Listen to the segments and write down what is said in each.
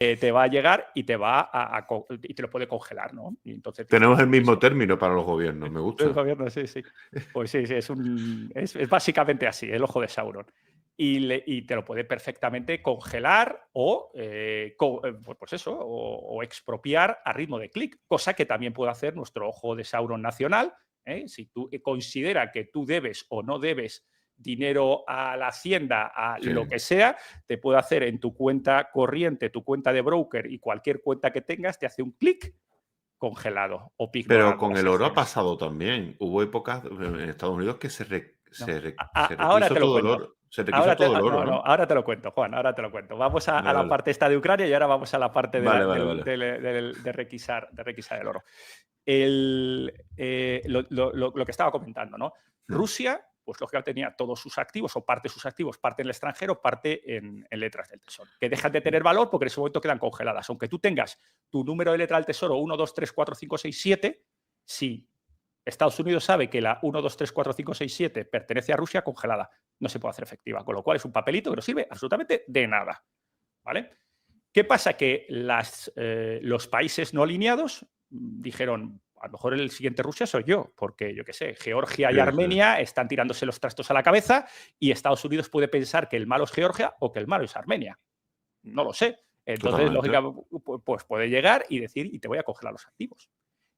te va a llegar y te va y te lo puede congelar, ¿no? Y entonces tenemos el mismo término para los gobiernos, me el gusta. gobierno, sí, sí. Pues sí, sí, es básicamente así, el ojo de Sauron. Y te lo puede perfectamente congelar o, pues eso, o expropiar a ritmo de clic, cosa que también puede hacer nuestro ojo de Sauron nacional. Si tú considera que tú debes o no debes dinero a la hacienda, a Sí. lo que sea, te puede hacer en tu cuenta corriente, tu cuenta de broker y cualquier cuenta que tengas, te hace un clic congelado o Pero pignorando con las el oro ha acciones. pasado también. Hubo épocas en Estados Unidos que No. se Ahora requiso te lo todo el cuento. oro. Se requiso todo el oro, No, no, ¿no? ahora te lo cuento, Juan, ahora te lo cuento. Vamos a Vale, la vale. parte esta de Ucrania y ahora vamos a la parte Vale, vale, vale. de requisar el oro. Lo que estaba comentando, ¿no? Mm. Rusia, pues lógicamente tenía todos sus activos o parte de sus activos, parte en el extranjero, parte en letras del tesoro, que dejan de tener valor porque en ese momento quedan congeladas. Aunque tú tengas tu número de letra del tesoro 1, 2, 3, 4, 5, 6, 7, si Estados Unidos sabe que la 1, 2, 3, 4, 5, 6, 7 pertenece a Rusia, congelada. No se puede hacer efectiva, con lo cual es un papelito que no sirve absolutamente de nada. ¿Vale? ¿Qué pasa? Que los países no alineados dijeron, a lo mejor el siguiente Rusia soy yo, porque yo qué sé, Georgia y Sí, sí. Armenia están tirándose los trastos a la cabeza y Estados Unidos puede pensar que el malo es Georgia o que el malo es Armenia. No lo sé. Entonces, Totalmente. lógicamente, pues puede llegar y decir, y te voy a congelar los activos.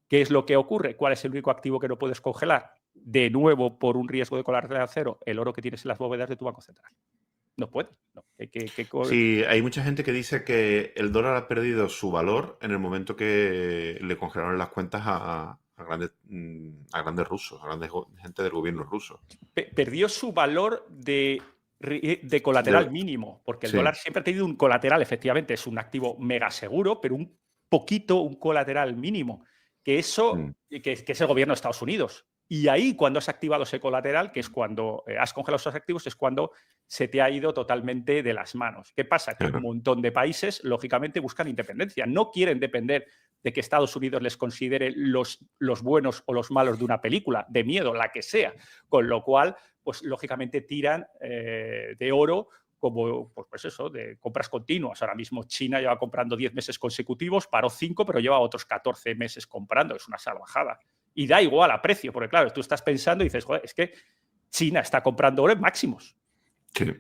¿Qué es lo que ocurre? ¿Cuál es el único activo que no puedes congelar? De nuevo, por un riesgo de colateral cero, el oro que tienes en las bóvedas de tu banco central. No puedes. No. Sí, hay mucha gente que dice que el dólar ha perdido su valor en el momento que le congelaron las cuentas a grandes rusos, a gente del gobierno ruso. Perdió su valor de colateral mínimo, porque el Sí. dólar siempre ha tenido un colateral, efectivamente, es un activo mega seguro, pero un colateral mínimo, que Mm. es el gobierno de Estados Unidos. Y ahí, cuando has activado ese colateral, que es cuando has congelado esos activos, es cuando se te ha ido totalmente de las manos. ¿Qué pasa? Que un Claro. montón de países, lógicamente, buscan independencia. No quieren depender de que Estados Unidos les considere los buenos o los malos de una película, de miedo, la que sea. Con lo cual, pues lógicamente tiran de oro como pues eso, de compras continuas. Ahora mismo China lleva comprando 10 meses consecutivos, paró 5, pero lleva otros 14 meses comprando. Es una salvajada. Y da igual a precio, porque claro, tú estás pensando y dices, joder, es que China está comprando oro en máximos. Sí.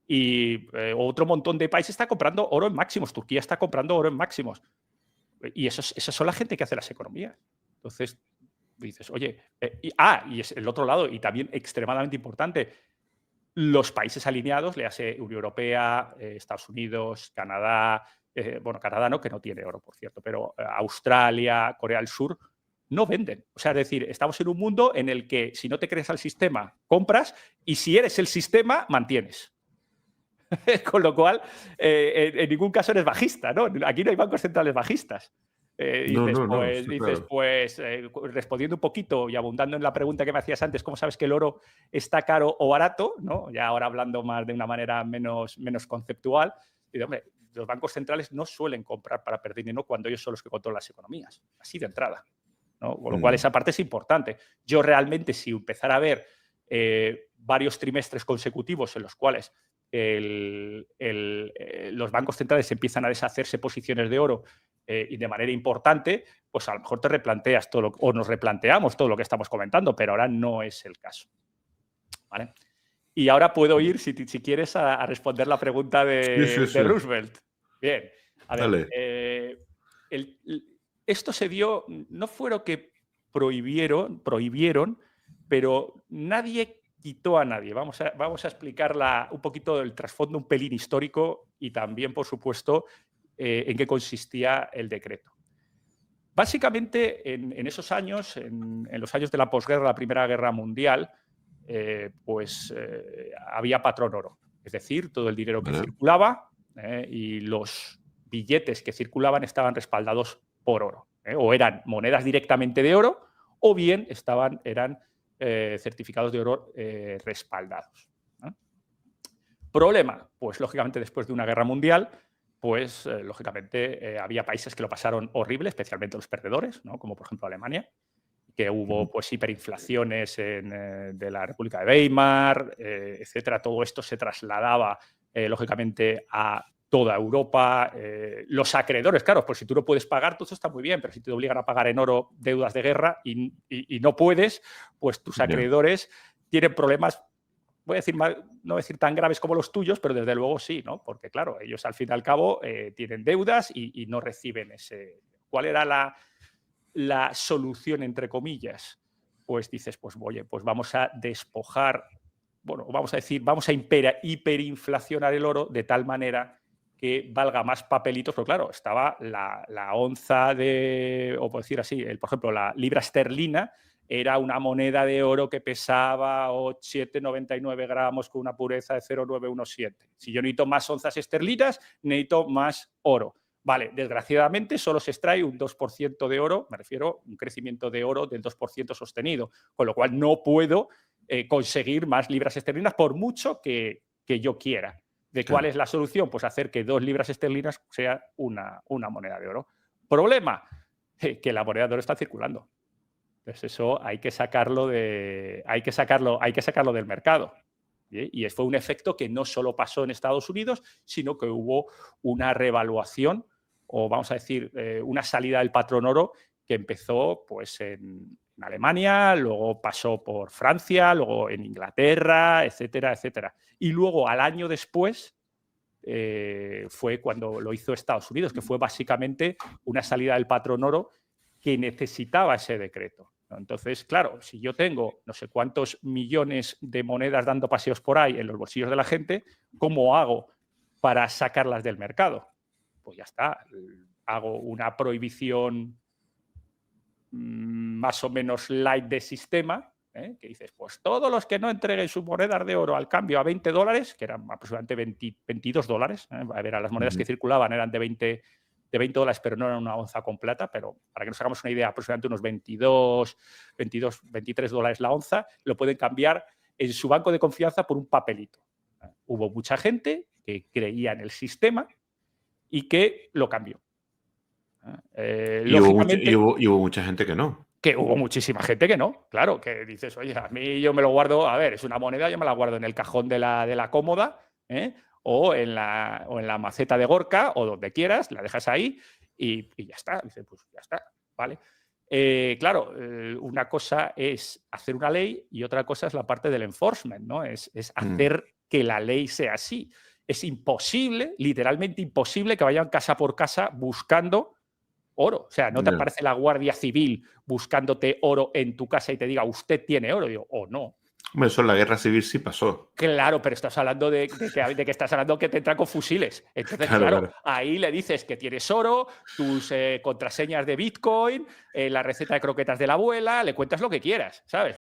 Y otro montón de países está comprando oro en máximos. Turquía está comprando oro en máximos. Y esas son la gente que hace las economías. Entonces, dices, oye, y es el otro lado, y también extremadamente importante, los países alineados, le hace Unión Europea, Estados Unidos, Canadá, bueno, Canadá no, que no tiene oro, por cierto, pero Australia, Corea del Sur, no venden. O sea, es decir, estamos en un mundo en el que si no te crees al sistema, compras, y si eres el sistema, mantienes. Con lo cual, en ningún caso eres bajista, ¿no? Aquí no hay bancos centrales bajistas. No, no, no, está claro. Respondiendo un poquito y abundando en la pregunta que me hacías antes, ¿cómo sabes que el oro está caro o barato? ¿No? Ya ahora hablando más de una manera menos conceptual, digo, hombre, los bancos centrales no suelen comprar para perder dinero cuando ellos son los que controlan las economías, así de entrada, ¿no? Con lo cual esa parte es importante. Yo realmente, si empezara a ver varios trimestres consecutivos en los cuales los bancos centrales empiezan a deshacerse posiciones de oro y de manera importante, pues a lo mejor te replanteas o nos replanteamos todo lo que estamos comentando, pero ahora no es el caso. ¿Vale? Y ahora puedo ir, si quieres, a responder la pregunta Sí, sí. de Roosevelt. Bien, a ver, Dale. esto se dio, no fueron que prohibieron, pero nadie quitó a nadie. Vamos a explicar un poquito el trasfondo, un pelín histórico y también, por supuesto, en qué consistía el decreto. Básicamente, en esos años, en los años de la posguerra, la Primera Guerra Mundial, había patrón oro. Es decir, todo el dinero que Vale. circulaba y los billetes que circulaban estaban respaldados por oro. O eran monedas directamente de oro o bien eran certificados de oro respaldados. Problema, pues lógicamente después de una guerra mundial, pues lógicamente había países que lo pasaron horrible, especialmente los perdedores, ¿no? Como por ejemplo Alemania, que hubo pues hiperinflaciones de la República de Weimar, etcétera. Todo esto se trasladaba lógicamente a toda Europa, los acreedores, claro, pues si tú no puedes pagar, todo eso está muy bien, pero si te obligan a pagar en oro deudas de guerra y no puedes, pues tus acreedores tienen problemas, voy a decir, no voy a decir tan graves como los tuyos, pero desde luego sí, ¿no? Porque claro, ellos al fin y al cabo tienen deudas y no reciben ese... ¿Cuál era la solución, entre comillas? Pues dices, pues oye, pues vamos a despojar, bueno, vamos a decir, vamos a hiperinflacionar el oro de tal manera que valga más papelitos, pero claro, estaba la onza de, o por decir así, por ejemplo, la libra esterlina era una moneda de oro que pesaba 7,99 gramos con una pureza de 0,917. Si yo necesito más onzas esterlinas, necesito más oro. Vale, desgraciadamente solo se extrae un 2% de oro, me refiero a un crecimiento de oro del 2% sostenido, con lo cual no puedo conseguir más libras esterlinas por mucho que yo quiera. ¿De cuál es la solución? Pues hacer que 2 libras esterlinas sea una moneda de oro. Problema, que la moneda de oro está circulando. Entonces eso hay que sacarlo del mercado. Y fue un efecto que no solo pasó en Estados Unidos, sino que hubo una revaluación, o vamos a decir, una salida del patrón oro que empezó pues, en Alemania, luego pasó por Francia, luego en Inglaterra, etcétera, etcétera. Y luego, al año después, fue cuando lo hizo Estados Unidos, que fue básicamente una salida del patrón oro que necesitaba ese decreto. Entonces, claro, si yo tengo no sé cuántos millones de monedas dando paseos por ahí en los bolsillos de la gente, ¿cómo hago para sacarlas del mercado? Pues ya está, hago una prohibición más o menos light de sistema, que dices, pues todos los que no entreguen sus monedas de oro al cambio a $20, que eran aproximadamente $22, a ver, las monedas que circulaban eran de $20, pero no eran una onza con plata, pero para que nos hagamos una idea, aproximadamente unos $23 la onza, lo pueden cambiar en su banco de confianza por un papelito. Hubo mucha gente que creía en el sistema y que lo cambió. Y hubo mucha gente que no. Que hubo muchísima gente que no, claro, que dices, oye, a mí yo me lo guardo, a ver, es una moneda, yo me la guardo en el cajón de la cómoda, o en la maceta de Gorka, o donde quieras, la dejas ahí y ya está. Dice, pues ya está, ¿vale? Claro, una cosa es hacer una ley y otra cosa es la parte del enforcement, ¿no? Es hacer que la ley sea así. Es imposible, literalmente imposible, que vayan casa por casa buscando oro. O sea, ¿no te aparece la Guardia Civil buscándote oro en tu casa y te diga, usted tiene oro? Digo, o no. Hombre, eso en la guerra civil sí pasó. Claro, pero estás hablando de que estás hablando que te entran con fusiles. Entonces, claro, ahí le dices que tienes oro, tus contraseñas de Bitcoin, la receta de croquetas de la abuela, le cuentas lo que quieras, ¿sabes?